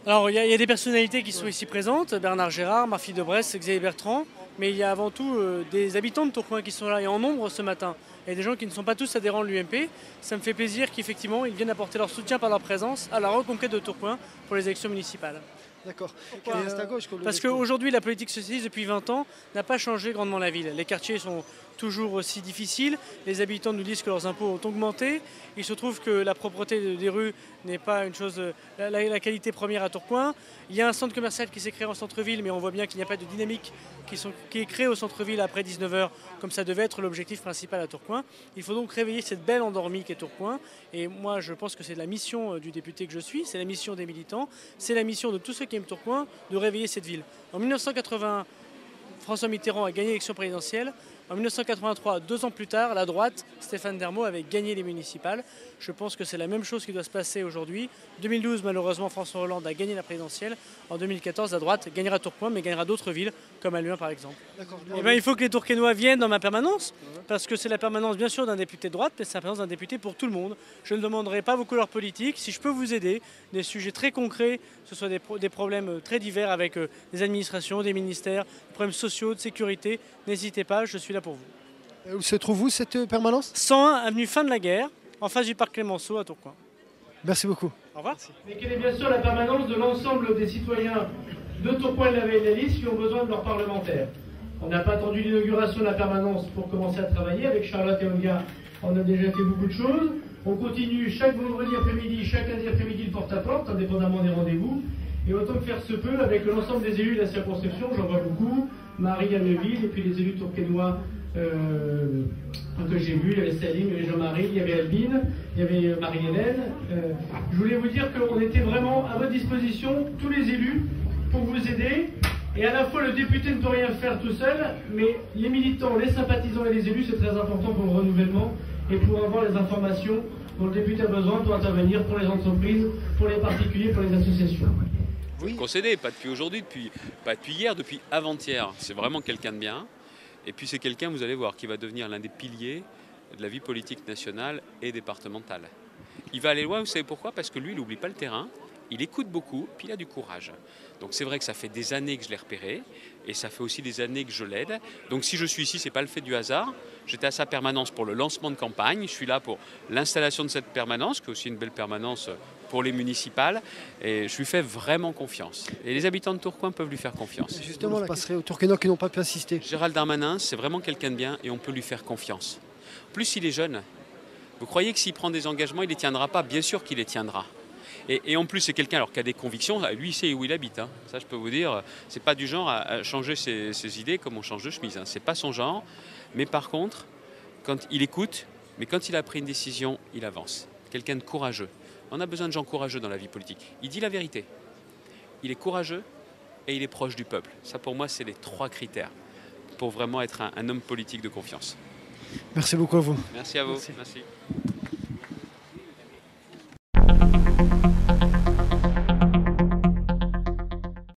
Alors, il y a des personnalités qui sont ici présentes, Bernard Gérard, Marc-Philippe de Bresse, Xavier Bertrand, mais il y a avant tout des habitants de Tourcoing qui sont là et en nombre ce matin. Et des gens qui ne sont pas tous adhérents de l'UMP. Ça me fait plaisir qu'effectivement, ils viennent apporter leur soutien par leur présence à la reconquête de Tourcoing pour les élections municipales. D'accord. Parce qu'aujourd'hui, la politique socialiste, depuis 20 ans, n'a pas changé grandement la ville. Les quartiers sont toujours aussi difficiles. Les habitants nous disent que leurs impôts ont augmenté. Il se trouve que la propreté des rues n'est pas une chose, la qualité première à Tourcoing. Il y a un centre commercial qui s'est créé en centre-ville, mais on voit bien qu'il n'y a pas de dynamique qui est créée au centre-ville après 19h, comme ça devait être l'objectif principal à Tourcoing. Il faut donc réveiller cette belle endormie qu'est Tourcoing. Et moi, je pense que c'est la mission du député que je suis, c'est la mission des militants, c'est la mission de tous ceux qui aiment Tourcoing de réveiller cette ville. En 1980, François Mitterrand a gagné l'élection présidentielle. En 1983, 2 ans plus tard, la droite, Stéphane Dermot, avait gagné les municipales. Je pense que c'est la même chose qui doit se passer aujourd'hui. 2012, malheureusement, François Hollande a gagné la présidentielle. En 2014, la droite gagnera Tourcoing, mais gagnera d'autres villes, comme Halluin par exemple. Eh bien, il faut que les Tourquenois viennent dans ma permanence, parce que c'est la permanence, bien sûr, d'un député de droite, mais c'est la permanence d'un député pour tout le monde. Je ne demanderai pas vos couleurs politiques. Si je peux vous aider, des sujets très concrets, que ce soit des problèmes très divers avec des administrations, des ministères, des problèmes sociaux, de sécurité, n'hésitez pas, je suis là pour vous. Où se trouve-vous cette permanence? 101 avenue Fin de la Guerre, en face du parc Clémenceau à Tourcoing. Merci beaucoup. Au revoir. Mais quelle est bien sûr la permanence de l'ensemble des citoyens de Tourcoing et de la Vallée de la Lys qui ont besoin de leurs parlementaires. On n'a pas attendu l'inauguration de la permanence pour commencer à travailler. Avec Charlotte et Olga, on a déjà fait beaucoup de choses. On continue chaque vendredi après-midi, chaque lundi après-midi le porte-à-porte, indépendamment des rendez-vous. Et autant que faire se peut, avec l'ensemble des élus de la circonscription, j'en vois beaucoup, Marie à Neuville, et puis les élus tourquenois que j'ai vus, il y avait Salim, il y avait Jean-Marie, il y avait Albine, il y avait Marie-Hélène. Je voulais vous dire qu'on était vraiment à votre disposition, tous les élus, pour vous aider. Et à la fois, le député ne peut rien faire tout seul, mais les militants, les sympathisants et les élus, c'est très important pour le renouvellement et pour avoir les informations dont le député a besoin pour intervenir pour les entreprises, pour les particuliers, pour les associations. Oui. Concédé, pas depuis aujourd'hui, pas depuis hier, depuis avant-hier. C'est vraiment quelqu'un de bien. Et puis c'est quelqu'un, vous allez voir, qui va devenir l'un des piliers de la vie politique nationale et départementale. Il va aller loin, vous savez pourquoi? Parce que lui, il n'oublie pas le terrain, il écoute beaucoup, puis il a du courage. Donc c'est vrai que ça fait des années que je l'ai repéré, et ça fait aussi des années que je l'aide. Donc si je suis ici, ce n'est pas le fait du hasard. J'étais à sa permanence pour le lancement de campagne, je suis là pour l'installation de cette permanence, qui est aussi une belle permanence pour les municipales, et je lui fais vraiment confiance. Et les habitants de Tourcoing peuvent lui faire confiance. Justement, on passerait aux Tourquenois qui n'ont pas pu assister. Gérald Darmanin, c'est vraiment quelqu'un de bien et on peut lui faire confiance. En plus, il est jeune. Vous croyez que s'il prend des engagements, il ne les tiendra pas? Bien sûr qu'il les tiendra. Et en plus, c'est quelqu'un qui a des convictions. Lui, il sait où il habite. Hein. Ça, je peux vous dire, c'est pas du genre à changer ses idées comme on change de chemise. Hein. C'est pas son genre. Mais par contre, quand il écoute, mais quand il a pris une décision, il avance. Quelqu'un de courageux. On a besoin de gens courageux dans la vie politique. Il dit la vérité. Il est courageux et il est proche du peuple. Ça, pour moi, c'est les 3 critères pour vraiment être un homme politique de confiance. Merci beaucoup à vous. Merci à vous. Merci.